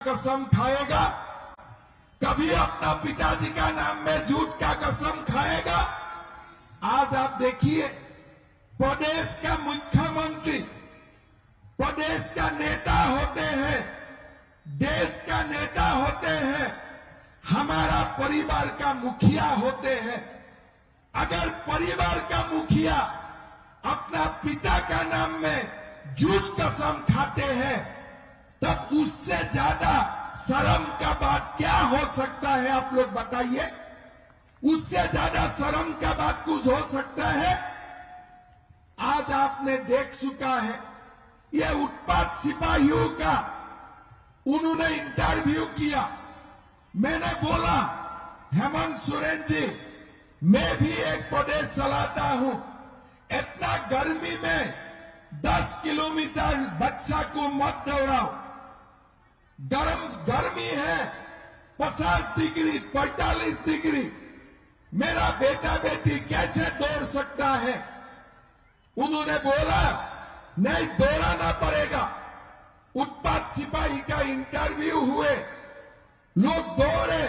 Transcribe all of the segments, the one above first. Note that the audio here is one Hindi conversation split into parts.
कसम खाएगा, कभी अपना पिताजी का नाम में झूठ का कसम खाएगा। आज आप देखिए, प्रदेश का मुख्यमंत्री प्रदेश का नेता होते हैं, देश का नेता होते हैं, हमारा परिवार का मुखिया होते हैं। अगर परिवार का मुखिया अपना पिता का नाम में झूठ कसम खाते हैं, तब उससे ज्यादा शर्म का बात क्या हो सकता है? आप लोग बताइए, उससे ज्यादा शर्म का बात कुछ हो सकता है? आज आपने देख चुका है, ये उत्पात सिपाहियों का उन्होंने इंटरव्यू किया। मैंने बोला, हेमंत सोरेन जी, मैं भी एक प्रदेश चलाता हूं, इतना गर्मी में 10 किलोमीटर बच्चा को मत दौड़ाओ। गर्मी है 50 डिग्री 45 डिग्री, मेरा बेटा बेटी कैसे दौड़ सकता है? उन्होंने बोला, नहीं दौड़ाना पड़ेगा। उत्पात सिपाही का इंटरव्यू हुए, लोग दौड़े,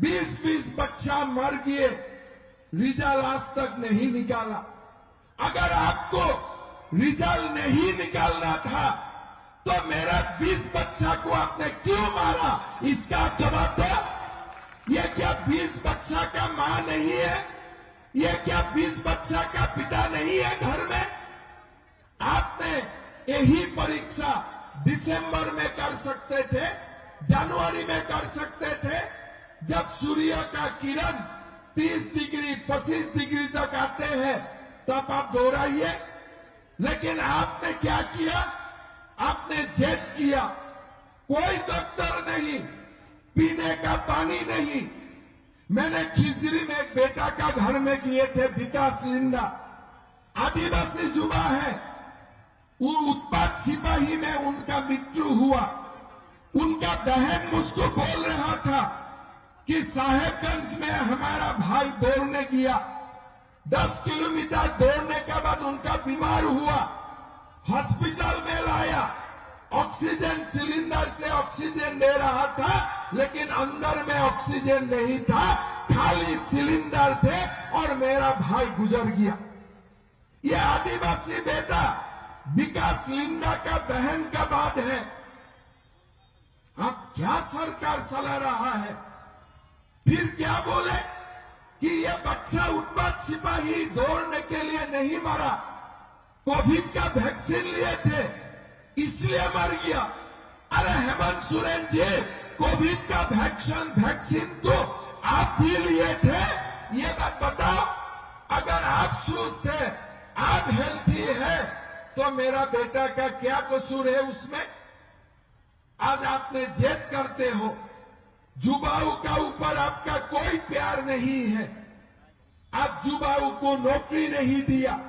20-20 बच्चा मर गए, रिजल्ट आज तक नहीं निकाला। अगर आपको रिजल्ट नहीं निकालना था तो मेरा 20 बच्चा को आपने क्यों मारा? इसका जवाब दो। ये क्या 20 बच्चा का मां नहीं है? ये क्या 20 बच्चा का पिता नहीं है घर में? आपने यही परीक्षा दिसंबर में कर सकते थे, जनवरी में कर सकते थे, जब सूर्य का किरण 30 डिग्री 25 डिग्री तक आते हैं, तब आप दोहराइए। लेकिन आपने क्या किया? आपने जेट किया, कोई दफ्तर नहीं, पीने का पानी नहीं। मैंने खिजरी में एक बेटा का घर में किए थे, विकास लिंडा, आदिवासी युवा है, वो उत्पात सिपाही में उनका मृत्यु हुआ। उनका बहन मुझको बोल रहा था कि साहेबगंज में हमारा भाई दौड़ने गया, 10 किलोमीटर दौड़ने के बाद उनका बीमार हुआ, हॉस्पिटल में लाया, ऑक्सीजन सिलेंडर से ऑक्सीजन दे रहा था, लेकिन अंदर में ऑक्सीजन नहीं था, खाली सिलेंडर थे और मेरा भाई गुजर गया। ये आदिवासी बेटा विकास लिंडा का बहन का बात है। अब क्या सरकार चला रहा है? फिर क्या बोले कि ये बच्चा उत्पात सिपाही दौड़ने के लिए नहीं मरा, कोविड का वैक्सीन लिए थे इसलिए मर गया। अरे हेमंत सोरेन जी, कोविड का वैक्सीन तो आप भी लिए थे, ये बात बताओ। अगर आप स्वस्थ थे, आप हेल्थी है, तो मेरा बेटा का क्या कसूर है उसमें? आज आपने जेद करते हो, युवाओं का ऊपर आपका कोई प्यार नहीं है। आप युवाओं को नौकरी नहीं दिया,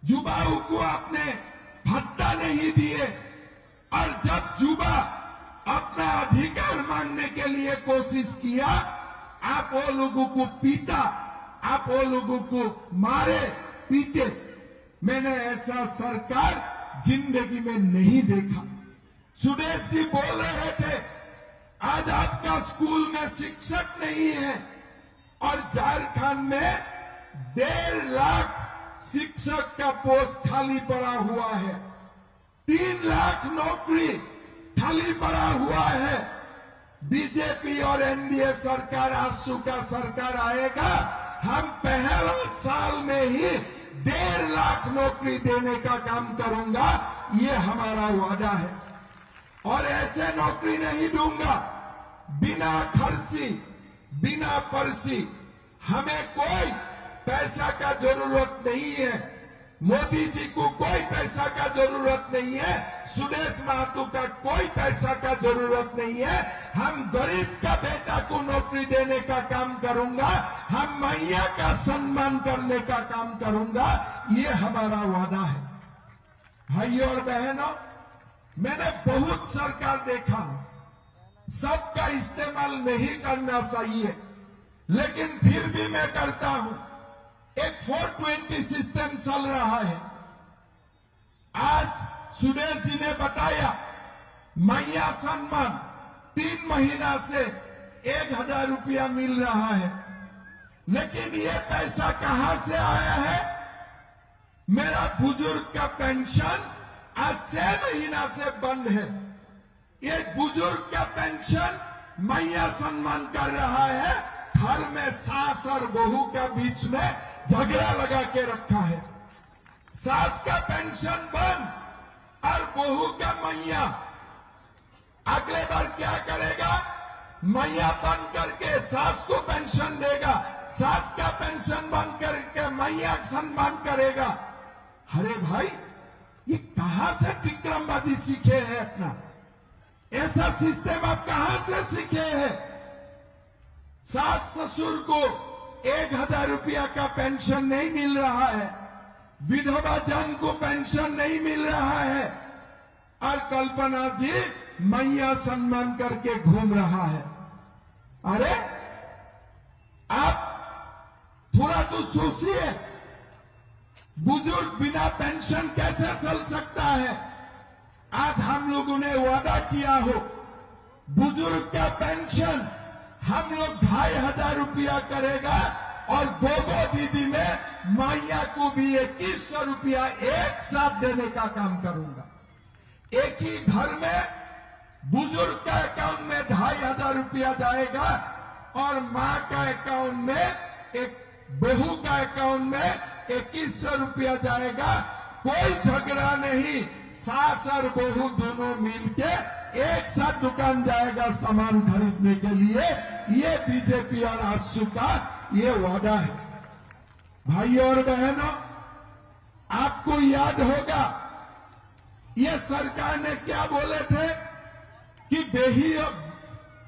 युवाओं को आपने भत्ता नहीं दिए, और जब युवा अपना अधिकार मांगने के लिए कोशिश किया, आप वो लोगों को पीटा, आप वो लोगों को मारे पीटे। मैंने ऐसा सरकार जिंदगी में नहीं देखा। सुरेश जी बोल रहे थे, आज आपका स्कूल में शिक्षक नहीं है, और झारखंड में 1.5 लाख शिक्षक का पोस्ट खाली पड़ा हुआ है, 3 लाख नौकरी खाली पड़ा हुआ है। बीजेपी और एनडीए सरकार, आजसू का सरकार आएगा, हम पहला साल में ही 1.5 लाख नौकरी देने का काम करूंगा, ये हमारा वादा है। और ऐसे नौकरी नहीं दूंगा बिना खर्ची, बिना पर्ची। हमें कोई पैसा का जरूरत नहीं है, मोदी जी को कोई पैसा का जरूरत नहीं है, सुदेश महतो का कोई पैसा का जरूरत नहीं है। हम गरीब का बेटा को नौकरी देने का काम करूंगा, हम मैया का सम्मान करने का काम करूंगा, ये हमारा वादा है। भाइयों और बहनों, मैंने बहुत सरकार देखा, सबका इस्तेमाल नहीं करना चाहिए, लेकिन फिर भी मैं करता हूं। एक 420 सिस्टम चल रहा है। आज सुरेश जी ने बताया मैया सम्मान 3 महीना से 1,000 रुपया मिल रहा है। लेकिन ये पैसा कहां से आया है? मेरा बुजुर्ग का पेंशन आज 6 महीना से बंद है। ये बुजुर्ग का पेंशन मैया सम्मान कर रहा है। घर में सास और बहू के बीच में झगड़ा लगा के रखा है। सास का पेंशन बंद और बहू का मैया। अगले बार क्या करेगा? मैया बंद करके सास को पेंशन देगा, सास का पेंशन बंद करके मैया सम्मान करेगा। अरे भाई, ये कहां से विक्रमवादी सीखे हैं अपना? ऐसा सिस्टम आप कहां से सीखे हैं? सास ससुर को 1,000 रुपया का पेंशन नहीं मिल रहा है, विधवा जन को पेंशन नहीं मिल रहा है, और कल्पना जी मैया सम्मान करके घूम रहा है। अरे आप थोड़ा तो सोचिए, बुजुर्ग बिना पेंशन कैसे चल सकता है? आज हम लोगों ने वादा किया हो, बुजुर्ग का पेंशन हम लोग 2,500 रुपया करेगा, और गोगो दीदी में मैया को भी 2100 रुपया एक साथ देने का काम करूंगा। एक ही घर में बुजुर्ग का अकाउंट में 2,500 रुपया जाएगा, और मां का अकाउंट में, एक बहू का अकाउंट में 2100 रुपया जाएगा। कोई झगड़ा नहीं, सास और बहू दोनों मिलके एक साथ दुकान जाएगा सामान खरीदने के लिए। ये बीजेपी और आजसू का ये वादा है। भाइयों और बहनों, आपको याद होगा ये सरकार ने क्या बोले थे कि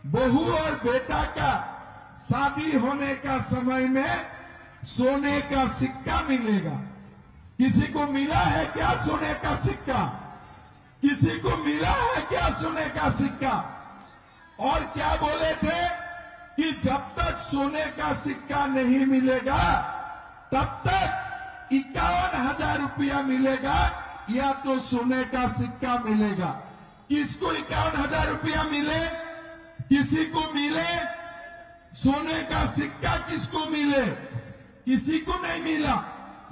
बहू और बेटा का शादी होने का समय में सोने का सिक्का मिलेगा। किसी को मिला है क्या सोने का सिक्का? किसी को मिला है क्या सोने का सिक्का? और क्या बोले थे कि जब तक सोने का सिक्का नहीं मिलेगा तब तक 51,000 रुपया मिलेगा, या तो सोने का सिक्का मिलेगा। किसको 51,000 रुपया मिले? किसी को मिले सोने का सिक्का? किसको मिले? किसी को नहीं मिला।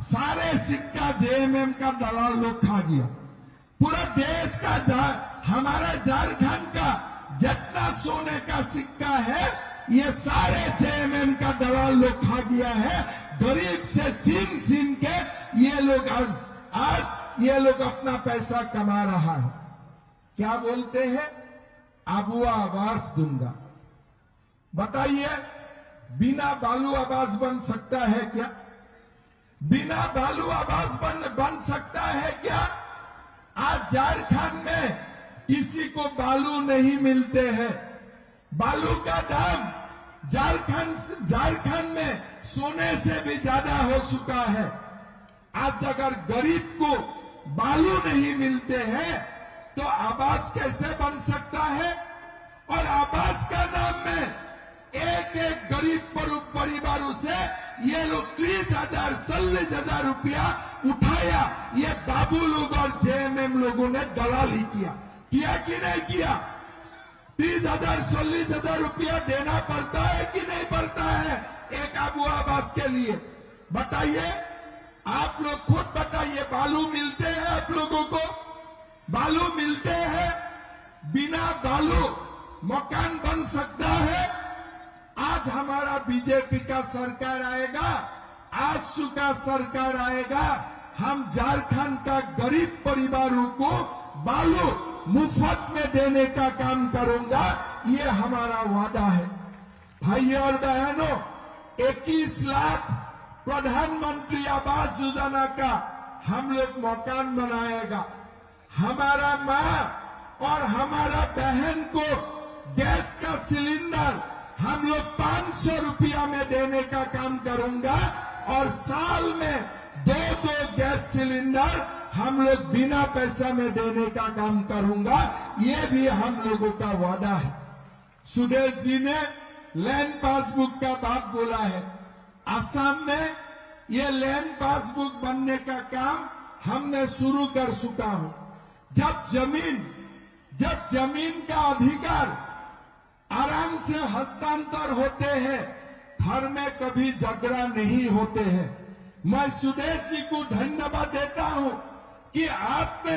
सारे सिक्का जेएमएम का दलाल लोग खा गया। पूरा देश का, हमारा झारखंड का जितना सोने का सिक्का है, ये सारे जेएमएम का दलाल लोग खा गया है। गरीब से छीन के ये लोग आज ये लोग अपना पैसा कमा रहा है। क्या बोलते हैं? आबुआ आवास दूंगा। बताइए, बिना बालू आवास बन सकता है क्या? बिना बालू आवास बन सकता है क्या? आज झारखंड में किसी को बालू नहीं मिलते हैं। बालू का दाम झारखंड में सोने से भी ज्यादा हो चुका है। आज अगर गरीब को बालू नहीं मिलते हैं तो आवास कैसे बन सकता है? और आवास का नाम में एक एक गरीब परिवारों से ये लोग 30,000 40,000 रुपया उठाया। ये बाबू लोग और जेएमएम लोगों ने दलाली किया कि नहीं किया? 30,000 40,000 रुपया देना पड़ता है कि नहीं पड़ता है एक आबू आवास के लिए? बताइए, आप लोग खुद बताइए। बालू मिलते हैं आप लोगों को? बालू मिलते हैं? बिना बालू मकान बन सकता है? आज हमारा बीजेपी का सरकार आएगा, आजसू का सरकार आएगा, हम झारखंड का गरीब परिवारों को बालू मुफ्त में देने का काम करूंगा। ये हमारा वादा है। भाइयों और बहनों, 21 लाख प्रधानमंत्री आवास योजना का हम लोग मकान बनाएगा। हमारा मां और हमारा बहन को गैस का सिलेंडर हम लोग 500 रुपया में देने का काम करूंगा, और साल में 2 गैस सिलेंडर हम लोग बिना पैसा में देने का काम करूंगा। ये भी हम लोगों का वादा है। सुदेश जी ने लैंड पासबुक का बात बोला है। असम में ये लैंड पासबुक बनने का काम हमने शुरू कर चुका हूं। जब जमीन जब जमीन का अधिकार आराम से हस्तांतर होते हैं, घर में कभी झगड़ा नहीं होते हैं। मैं सुदेश जी को धन्यवाद देता हूं कि आपने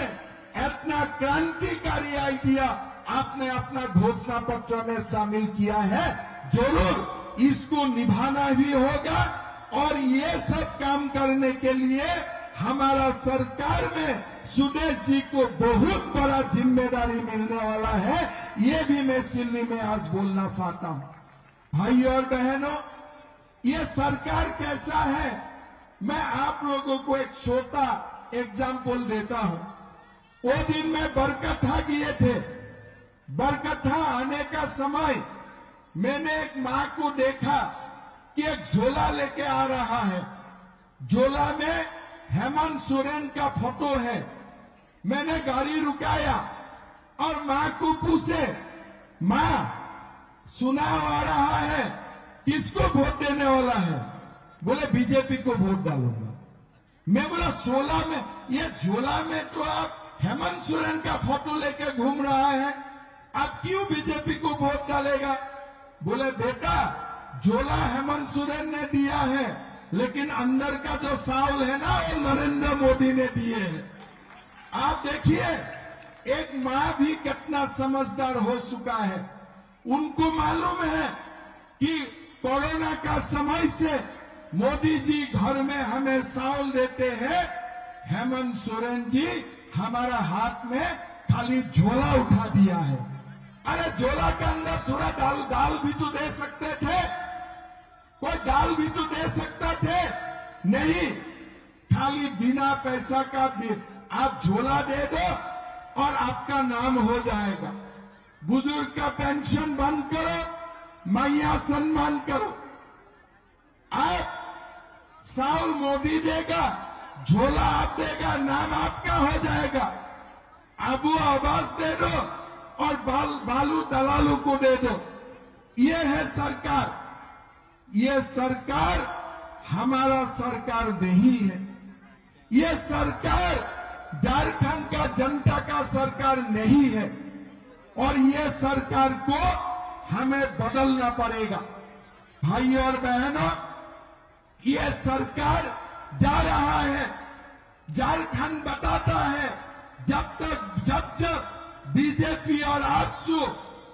इतना क्रांतिकारी आइडिया आपने अपना घोषणा पत्र में शामिल किया है। जरूर इसको निभाना भी होगा और ये सब काम करने के लिए हमारा सरकार में सुदेश जी को बहुत बड़ा जिम्मेदारी मिलने वाला है। ये भी मैं सिल्ली में आज बोलना चाहता हूं। भाई और बहनों, ये सरकार कैसा है, मैं आप लोगों को एक छोटा एग्जाम्पल देता हूं। वो दिन में बरकट्ठा किए थे। बरकट्ठा आने का समय मैंने एक मां को देखा कि एक झोला लेके आ रहा है। झोला में हेमंत सोरेन का फोटो है। मैंने गाड़ी रुकाया और मां को पूछे, मां चुनाव आ रहा है, किसको वोट देने वाला है? बोले बीजेपी को वोट डालूंगा। मैं बोला झोला में, ये झोला में तो आप हेमंत सोरेन का फोटो लेके घूम रहा है, आप क्यों बीजेपी को वोट डालेगा? बोले बेटा, झोला हेमंत सोरेन ने दिया है, लेकिन अंदर का जो चावल है ना, वो नरेंद्र मोदी ने दिए हैं। आप देखिए, एक मां भी कितना समझदार हो चुका है। उनको मालूम है कि कोरोना का समय से मोदी जी घर में हमें चावल देते हैं, हेमंत सोरेन जी हमारा हाथ में खाली झोला उठा दिया है। अरे झोला के अंदर थोड़ा दाल भी तो दे सकते थे, कोई दाल भी तो दे सकता थे। नहीं, खाली बिना पैसा का भी आप झोला दे दो और आपका नाम हो जाएगा। बुजुर्ग का पेंशन बंद करो, मैया सम्मान करो। आप चावल मोदी देगा, झोला आप देगा, नाम आपका हो जाएगा। अबू आवास दे दो और बालू दलालू को दे दो। ये है सरकार। ये सरकार हमारा सरकार नहीं है। ये सरकार झारखंड का जनता का सरकार नहीं है और ये सरकार को हमें बदलना पड़ेगा। भाई और बहनों, ये सरकार जा रहा है। झारखंड बताता है, जब बीजेपी और आजसू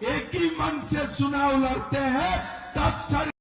एक ही मन से चुनाव लड़ते हैं, तब